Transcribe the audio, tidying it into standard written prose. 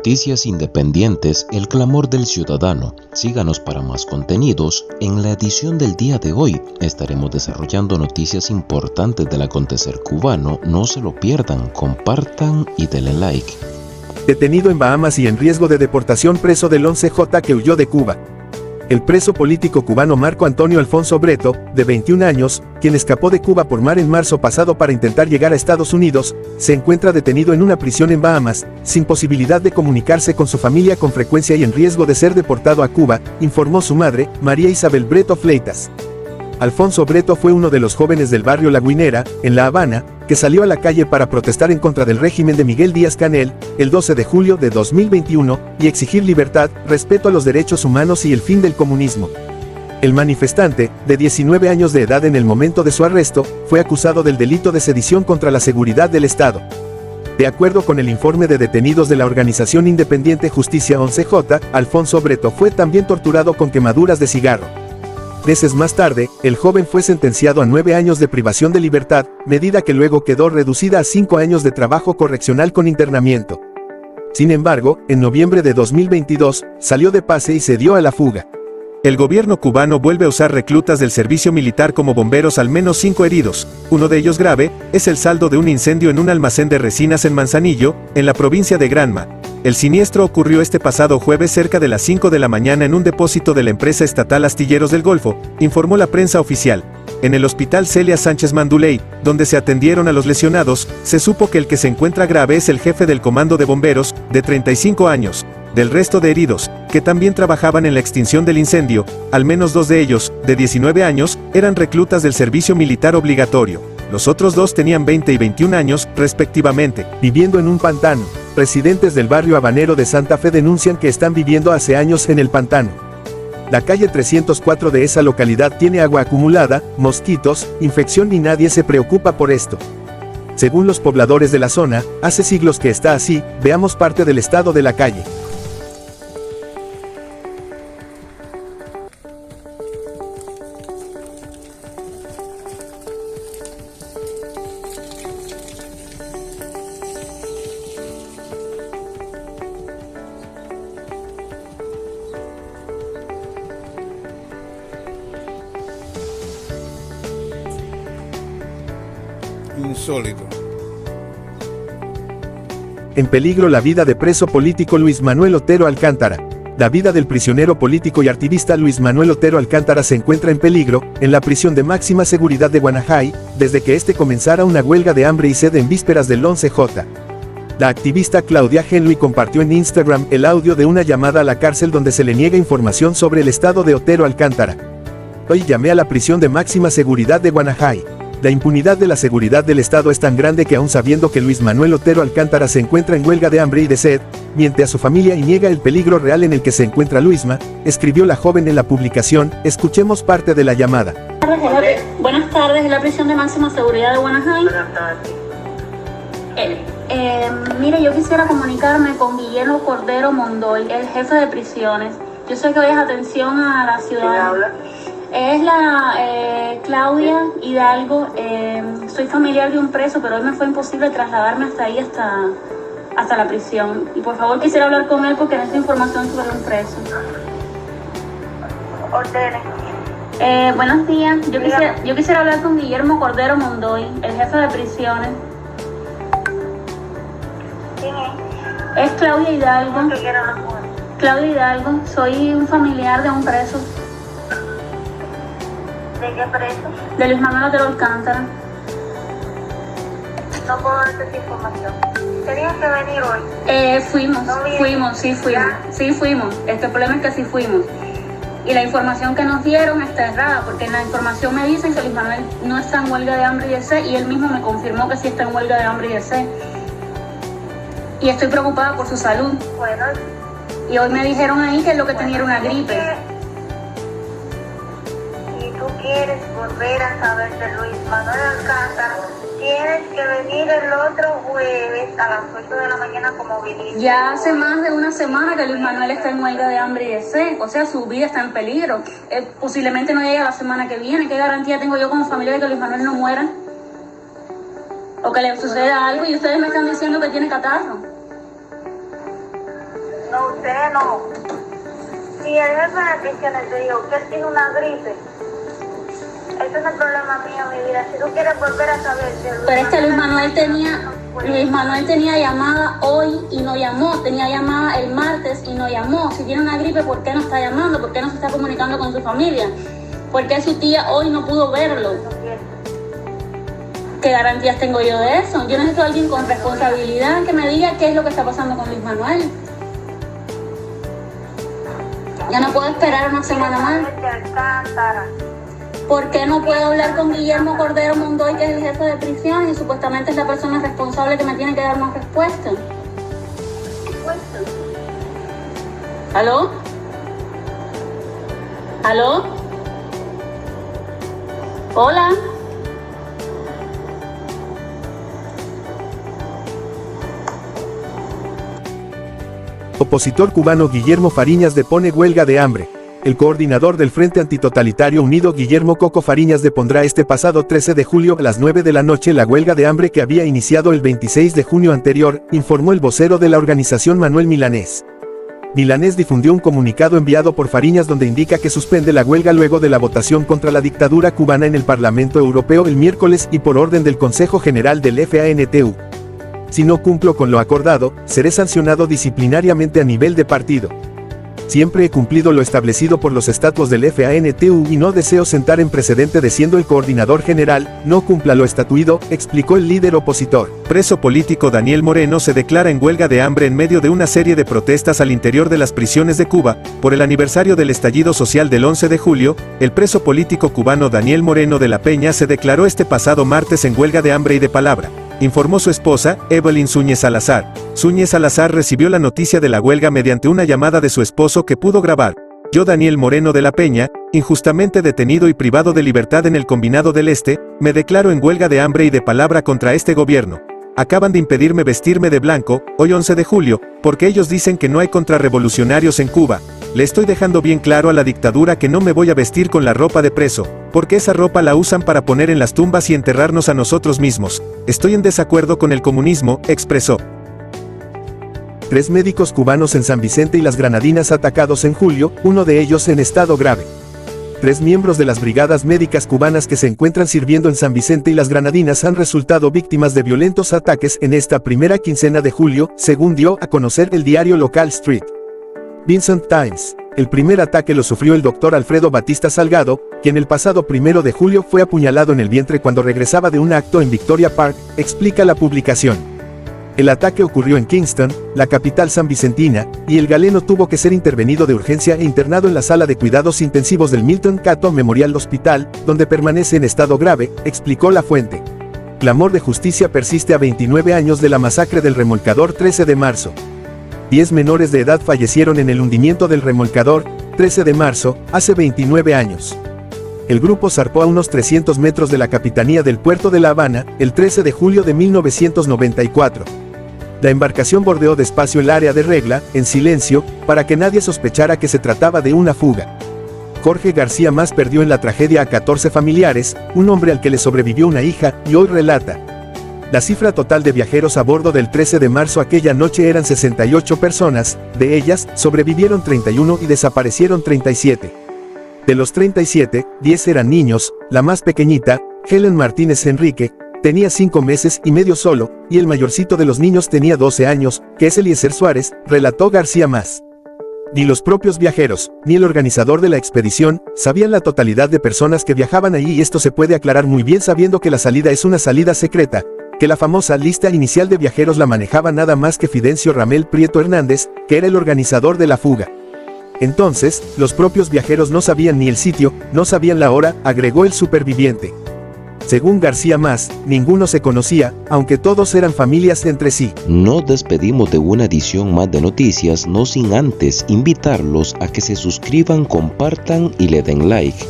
Noticias independientes, el clamor del ciudadano. Síganos para más contenidos. En la edición del día de hoy estaremos desarrollando noticias importantes del acontecer cubano. No se lo pierdan, compartan y denle like. Detenido en Bahamas y en riesgo de deportación preso del 11J que huyó de Cuba. El preso político cubano Marco Antonio Alfonso Breto, de 21 años, quien escapó de Cuba por mar en marzo pasado para intentar llegar a Estados Unidos, se encuentra detenido en una prisión en Bahamas, sin posibilidad de comunicarse con su familia con frecuencia y en riesgo de ser deportado a Cuba, informó su madre, María Isabel Breto Fleitas. Alfonso Breto fue uno de los jóvenes del barrio La Guinera, en La Habana, que salió a la calle para protestar en contra del régimen de Miguel Díaz-Canel, el 12 de julio de 2021, y exigir libertad, respeto a los derechos humanos y el fin del comunismo. El manifestante, de 19 años de edad en el momento de su arresto, fue acusado del delito de sedición contra la seguridad del Estado. De acuerdo con el informe de detenidos de la organización independiente Justicia 11J, Alfonso Breto fue también torturado con quemaduras de cigarro. Meses más tarde, el joven fue sentenciado a 9 años de privación de libertad, medida que luego quedó reducida a 5 años de trabajo correccional con internamiento. Sin embargo, en noviembre de 2022, salió de pase y se dio a la fuga. El gobierno cubano vuelve a usar reclutas del servicio militar como bomberos, al menos 5 heridos. Uno de ellos grave, es el saldo de un incendio en un almacén de resinas en Manzanillo, en la provincia de Granma. El siniestro ocurrió este pasado jueves cerca de las 5 de la mañana en un depósito de la empresa estatal Astilleros del Golfo, informó la prensa oficial. En el hospital Celia Sánchez Manduley, donde se atendieron a los lesionados, se supo que el que se encuentra grave es el jefe del comando de bomberos, de 35 años. Del resto de heridos, que también trabajaban en la extinción del incendio, al menos 2 de ellos, de 19 años, eran reclutas del servicio militar obligatorio. Los otros 2 tenían 20 y 21 años, respectivamente. Viviendo en un pantano. Residentes del barrio habanero de Santa Fe denuncian que están viviendo hace años en el pantano. La calle 304 de esa localidad tiene agua acumulada, mosquitos, infección y nadie se preocupa por esto. Según los pobladores de la zona, hace siglos que está así. Veamos parte del estado de la calle. Insólito. En peligro la vida de preso político Luis Manuel Otero Alcántara. La vida del prisionero político y activista Luis Manuel Otero Alcántara se encuentra en peligro, en la prisión de máxima seguridad de Guanajay, desde que este comenzara una huelga de hambre y sed en vísperas del 11J. La activista Claudia Henry compartió en Instagram el audio de una llamada a la cárcel donde se le niega información sobre el estado de Otero Alcántara. Hoy llamé a la prisión de máxima seguridad de Guanajay. La impunidad de la seguridad del Estado es tan grande que aún sabiendo que Luis Manuel Otero Alcántara se encuentra en huelga de hambre y de sed, miente a su familia y niega el peligro real en el que se encuentra Luisma, escribió la joven en la publicación. Escuchemos parte de la llamada. Buenas tardes, es la prisión de máxima seguridad de Guanajay. Buenas tardes. Mire, yo quisiera comunicarme con Guillermo Cordero Mondoy, el jefe de prisiones. Yo sé que hoy es atención a la ¿Quién ciudad. habla? Es la Claudia Hidalgo. Soy familiar de un preso, pero hoy me fue imposible trasladarme hasta ahí, hasta la prisión. Y por favor quisiera hablar con él porque necesito información sobre un preso. Ordene. Buenos días. Yo quisiera hablar con Guillermo Cordero Mondoy, el jefe de prisiones. ¿Quién es? Es Claudia Hidalgo. ¿Cómo que quiere hablar con él? Claudia Hidalgo. Soy un familiar de un preso. ¿De qué preso? De Luis Manuel Otero Alcántara. No puedo darte esa información. Tenías que venir hoy. Fuimos. El problema es que sí fuimos. Y la información que nos dieron está errada, porque en la información me dicen que Luis Manuel no está en huelga de hambre y de sed, y él mismo me confirmó que sí está en huelga de hambre y de sed. Y estoy preocupada por su salud. Bueno. Y hoy me dijeron ahí que lo que tenía era una gripe. Si tú quieres volver a saber de Luis Manuel Alcántara, tienes que venir el otro jueves a las 8 de la mañana como viniste. Ya hace más de una semana que Luis Manuel está en huelga de hambre y de sed, o sea, su vida está en peligro. Posiblemente no llegue a la semana que viene. ¿Qué garantía tengo yo como familia de que Luis Manuel no muera? O que le suceda algo y ustedes me están diciendo que tiene catarro. No, usted no. Si el jefe de prisiones te dijo que él tiene una gripe, eso no es problema mío, mi vida. Si tú quieres volver a saber de Luis Pero es que Luis Manuel Manuel tenía llamada hoy y no llamó, tenía llamada el martes y no llamó. Si tiene una gripe, ¿por qué no está llamando? ¿Por qué no se está comunicando con su familia? ¿Por qué su tía hoy no pudo verlo? ¿Qué garantías tengo yo de eso? Yo necesito a alguien con responsabilidad que me diga qué es lo que está pasando con Luis Manuel. Ya no puedo esperar una semana más. ¿Por qué no puedo hablar con Guillermo Cordero Mondoy, que es el jefe de prisión y supuestamente es la persona responsable que me tiene que dar más respuesta? ¿Aló? ¿Aló? Hola. Opositor cubano Guillermo Fariñas depone huelga de hambre. El coordinador del Frente Antitotalitario Unido Guillermo Coco Fariñas depondrá este pasado 13 de julio a las 9 de la noche la huelga de hambre que había iniciado el 26 de junio anterior, informó el vocero de la organización Manuel Milanés. Milanés difundió un comunicado enviado por Fariñas donde indica que suspende la huelga luego de la votación contra la dictadura cubana en el Parlamento Europeo el miércoles y por orden del Consejo General del FANTU. Si no cumplo con lo acordado, seré sancionado disciplinariamente a nivel de partido. Siempre he cumplido lo establecido por los estatutos del FANTU y no deseo sentar en precedente de siendo el coordinador general, no cumpla lo estatuido, explicó el líder opositor. Preso político Daniel Moreno se declara en huelga de hambre en medio de una serie de protestas al interior de las prisiones de Cuba. Por el aniversario del estallido social del 11 de julio, el preso político cubano Daniel Moreno de la Peña se declaró este pasado martes en huelga de hambre y de palabra. Informó su esposa, Evelyn Zúñez Salazar. Zúñez Salazar recibió la noticia de la huelga mediante una llamada de su esposo que pudo grabar. Yo, Daniel Moreno de la Peña, injustamente detenido y privado de libertad en el Combinado del Este, me declaro en huelga de hambre y de palabra contra este gobierno. Acaban de impedirme vestirme de blanco, hoy 11 de julio, porque ellos dicen que no hay contrarrevolucionarios en Cuba. Le estoy dejando bien claro a la dictadura que no me voy a vestir con la ropa de preso, porque esa ropa la usan para poner en las tumbas y enterrarnos a nosotros mismos. Estoy en desacuerdo con el comunismo, expresó. 3 médicos cubanos en San Vicente y las Granadinas atacados en julio, uno de ellos en estado grave. 3 miembros de las brigadas médicas cubanas que se encuentran sirviendo en San Vicente y las Granadinas han resultado víctimas de violentos ataques en esta primera quincena de julio, según dio a conocer el diario local Street Vincent Times. El primer ataque lo sufrió el doctor Alfredo Batista Salgado, quien el pasado 1 de julio fue apuñalado en el vientre cuando regresaba de un acto en Victoria Park, explica la publicación. El ataque ocurrió en Kingston, la capital sanvicentina, y el galeno tuvo que ser intervenido de urgencia e internado en la sala de cuidados intensivos del Milton Cato Memorial Hospital, donde permanece en estado grave, explicó la fuente. Clamor de justicia persiste a 29 años de la masacre del remolcador 13 de marzo. 10 menores de edad fallecieron en el hundimiento del remolcador, 13 de marzo, hace 29 años. El grupo zarpó a unos 300 metros de la capitanía del puerto de La Habana, el 13 de julio de 1994. La embarcación bordeó despacio el área de regla, en silencio, para que nadie sospechara que se trataba de una fuga. Jorge García Más perdió en la tragedia a 14 familiares, un hombre al que le sobrevivió una hija, y hoy relata. La cifra total de viajeros a bordo del 13 de marzo aquella noche eran 68 personas, de ellas, sobrevivieron 31 y desaparecieron 37. De los 37, 10 eran niños, la más pequeñita, Helen Martínez Enrique, tenía 5 meses y medio solo, y el mayorcito de los niños tenía 12 años, que es Eliezer Suárez, relató García Más. Ni los propios viajeros, ni el organizador de la expedición, sabían la totalidad de personas que viajaban allí y esto se puede aclarar muy bien sabiendo que la salida es una salida secreta, que la famosa lista inicial de viajeros la manejaba nada más que Fidencio Ramel Prieto Hernández, que era el organizador de la fuga. Entonces, los propios viajeros no sabían ni el sitio, no sabían la hora, agregó el superviviente. Según García Más, ninguno se conocía, aunque todos eran familias entre sí. Nos despedimos de una edición más de noticias, no sin antes invitarlos a que se suscriban, compartan y le den like.